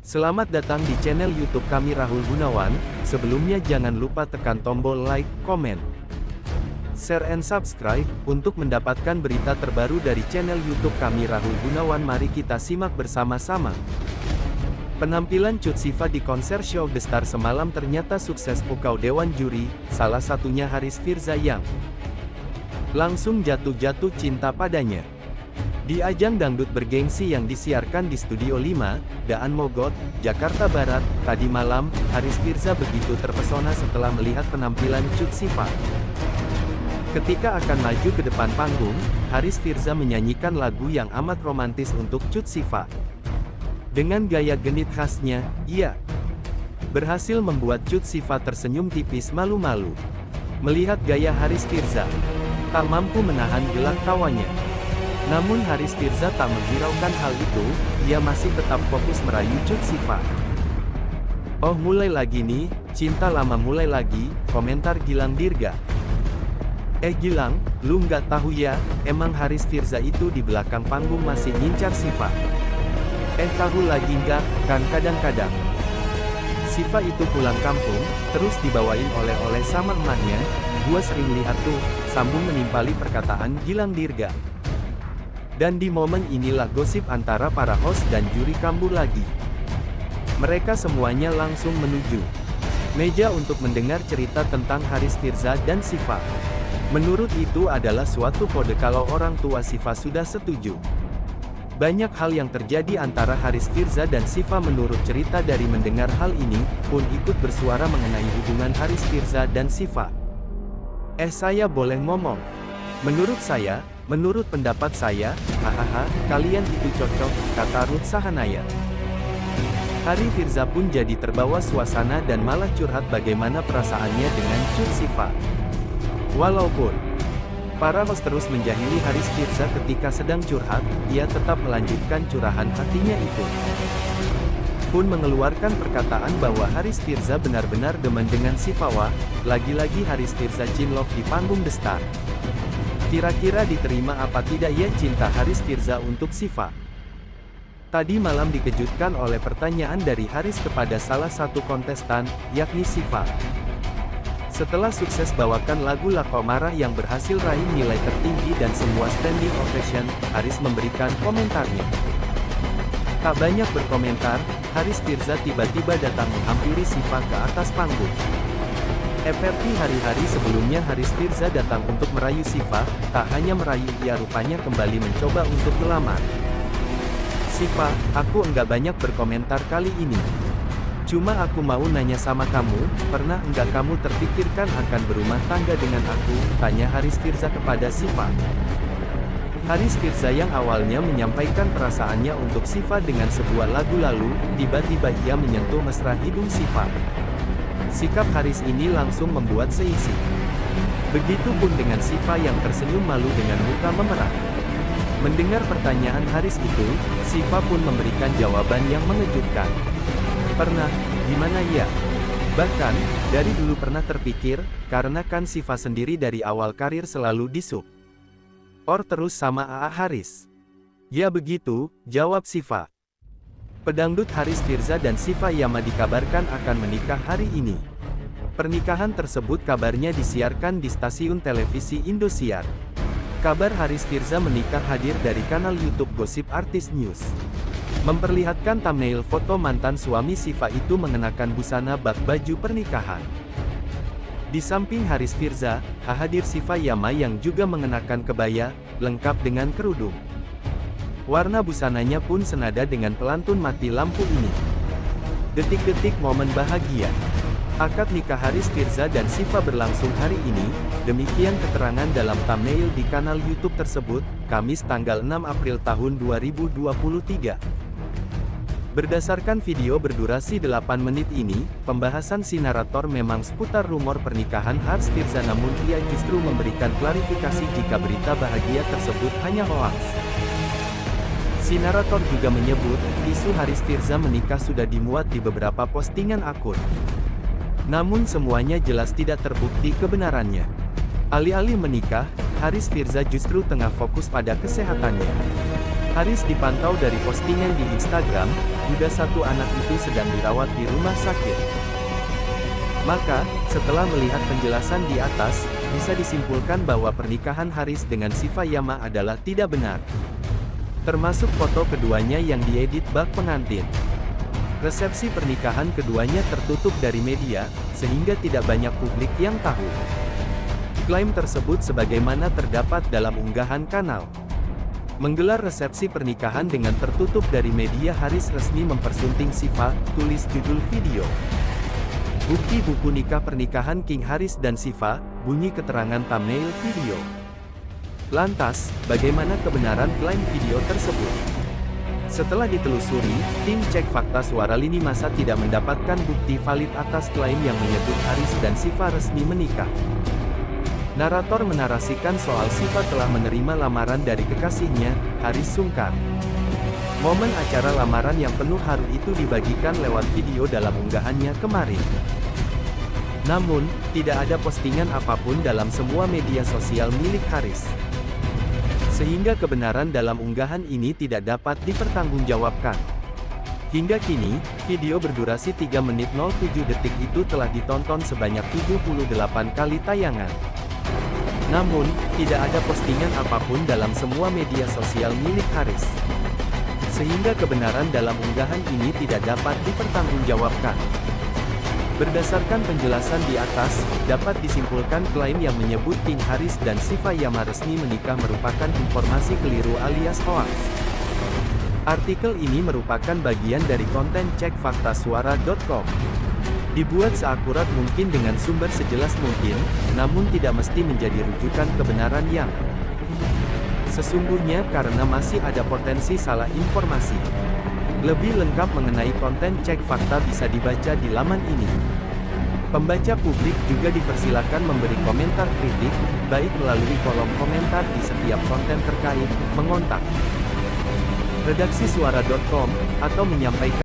Selamat datang di channel YouTube kami Rahul Gunawan. Sebelumnya jangan lupa tekan tombol like, komen, share and subscribe untuk mendapatkan berita terbaru dari channel YouTube kami Rahul Gunawan. Mari kita simak bersama-sama. Penampilan Cut Siva di konser Show The Star semalam ternyata sukses pukau dewan juri, salah satunya Haris Firza yang langsung jatuh cinta padanya. Di ajang dangdut bergengsi yang disiarkan di Studio 5, Daan Mogot, Jakarta Barat, tadi malam, Haris Firza begitu terpesona setelah melihat penampilan Cut Siva. Ketika akan maju ke depan panggung, Haris Firza menyanyikan lagu yang amat romantis untuk Cut Siva. Dengan gaya genit khasnya, ia berhasil membuat Cut Siva tersenyum tipis malu-malu. Melihat gaya Haris Firza, tak mampu menahan gelak tawanya. Namun Haris Firza tak menghiraukan hal itu, ia masih tetap fokus merayu Cut Siva. "Oh mulai lagi nih, cinta lama mulai lagi," komentar Gilang Dirga. Gilang, lu nggak tahu ya, emang Haris Firza itu di belakang panggung masih ngincar Siva. Tahu lagi nggak, kan kadang-kadang Siva itu pulang kampung, terus dibawain oleh-oleh sama emaknya, gua sering lihat tuh," sambung menimpali perkataan Gilang Dirga. Dan di momen inilah gosip antara para host dan juri kambuh lagi. Mereka semuanya langsung menuju meja untuk mendengar cerita tentang Haris Firza dan Siva. Menurut itu adalah suatu kode kalau orang tua Siva sudah setuju. Banyak hal yang terjadi antara Haris Firza dan Siva. Menurut cerita dari mendengar hal ini, pun ikut bersuara mengenai hubungan Haris Firza dan Siva. Saya boleh ngomong? Menurut pendapat saya, hahaha, kalian itu cocok, kata Ruth Sahanaya. Haris Firza pun jadi terbawa suasana dan malah curhat bagaimana perasaannya dengan Cut Siva. Walaupun para host terus menjahili Haris Firza ketika sedang curhat, ia tetap melanjutkan curahan hatinya itu. Pun mengeluarkan perkataan bahwa Haris Firza benar-benar demen dengan Siva. Wah, lagi-lagi Haris Firza cinlok di panggung The Star. Kira-kira diterima apa tidak ya cinta Haris Firza untuk Siva? Tadi malam dikejutkan oleh pertanyaan dari Haris kepada salah satu kontestan, yakni Siva. Setelah sukses bawakan lagu Lako Marah yang berhasil raih nilai tertinggi dan semua standing ovation, Haris memberikan komentarnya. Tak banyak berkomentar, Haris Firza tiba-tiba datang menghampiri Siva ke atas panggung. Seperti hari-hari sebelumnya Haris Firza datang untuk merayu Siva, tak hanya merayu ia rupanya kembali mencoba untuk melamar. "Siva, aku enggak banyak berkomentar kali ini. Cuma aku mau nanya sama kamu, pernah enggak kamu terpikirkan akan berumah tangga dengan aku?" tanya Haris Firza kepada Siva. Haris Firza yang awalnya menyampaikan perasaannya untuk Siva dengan sebuah lagu lalu, tiba-tiba ia menyentuh mesra hidung Siva. Sikap Haris ini langsung membuat seisi. Begitupun dengan Siva yang tersenyum malu dengan muka memerah. Mendengar pertanyaan Haris itu, Siva pun memberikan jawaban yang mengejutkan. "Pernah, gimana ya? Bahkan, dari dulu pernah terpikir, karena kan Siva sendiri dari awal karir selalu terus sama AA Haris." "Ya begitu," jawab Siva. Pedangdut Haris Firza dan Siva Yama dikabarkan akan menikah hari ini. Pernikahan tersebut kabarnya disiarkan di stasiun televisi Indosiar. Kabar Haris Firza menikah hadir dari kanal YouTube Gosip Artis News. Memperlihatkan thumbnail foto mantan suami Siva itu mengenakan busana bak baju pernikahan. Di samping Haris Firza, hadir Siva Yama yang juga mengenakan kebaya, lengkap dengan kerudung. Warna busananya pun senada dengan pelantun mati lampu ini. Detik-detik momen bahagia. Akad nikah Haris Firza dan Siva berlangsung hari ini, demikian keterangan dalam thumbnail di kanal YouTube tersebut, Kamis tanggal 6 April tahun 2023. Berdasarkan video berdurasi 8 menit ini, pembahasan si narator memang seputar rumor pernikahan Haris Firza, namun ia justru memberikan klarifikasi jika berita bahagia tersebut hanya hoaks. Si narator juga menyebut, isu Haris Firza menikah sudah dimuat di beberapa postingan akun. Namun semuanya jelas tidak terbukti kebenarannya. Alih-alih menikah, Haris Firza justru tengah fokus pada kesehatannya. Haris dipantau dari postingan di Instagram, juga satu anak itu sedang dirawat di rumah sakit. Maka, setelah melihat penjelasan di atas, bisa disimpulkan bahwa pernikahan Haris dengan Syifa Yama adalah tidak benar. Termasuk foto keduanya yang diedit bak pengantin. Resepsi pernikahan keduanya tertutup dari media, sehingga tidak banyak publik yang tahu. Klaim tersebut sebagaimana terdapat dalam unggahan kanal. Menggelar resepsi pernikahan dengan tertutup dari media, Haris resmi mempersunting Syifa, tulis judul video. Bukti buku nikah pernikahan King Haris dan Syifa, bunyi keterangan thumbnail video. Lantas, bagaimana kebenaran klaim video tersebut? Setelah ditelusuri, tim cek fakta suara lini masa tidak mendapatkan bukti valid atas klaim yang menyebut Haris dan Syifa resmi menikah. Narator menarasikan soal Syifa telah menerima lamaran dari kekasihnya, Haris sungkar. Momen acara lamaran yang penuh haru itu dibagikan lewat video dalam unggahannya kemarin. Namun, tidak ada postingan apapun dalam semua media sosial milik Haris. Sehingga kebenaran dalam unggahan ini tidak dapat dipertanggungjawabkan. Hingga kini, video berdurasi 3 menit 07 detik itu telah ditonton sebanyak 78 kali tayangan. Namun, tidak ada postingan apapun dalam semua media sosial milik Haris. Sehingga kebenaran dalam unggahan ini tidak dapat dipertanggungjawabkan. Berdasarkan penjelasan di atas, dapat disimpulkan klaim yang menyebut King Haris dan Syifa Yama resmi menikah merupakan informasi keliru alias hoax. Artikel ini merupakan bagian dari konten cekfaktasuara.com. Dibuat seakurat mungkin dengan sumber sejelas mungkin, namun tidak mesti menjadi rujukan kebenaran yang sesungguhnya karena masih ada potensi salah informasi. Lebih lengkap mengenai konten cek fakta bisa dibaca di laman ini. Pembaca publik juga dipersilakan memberi komentar kritik, baik melalui kolom komentar di setiap konten terkait, mengontak redaksi suara.com, atau menyampaikan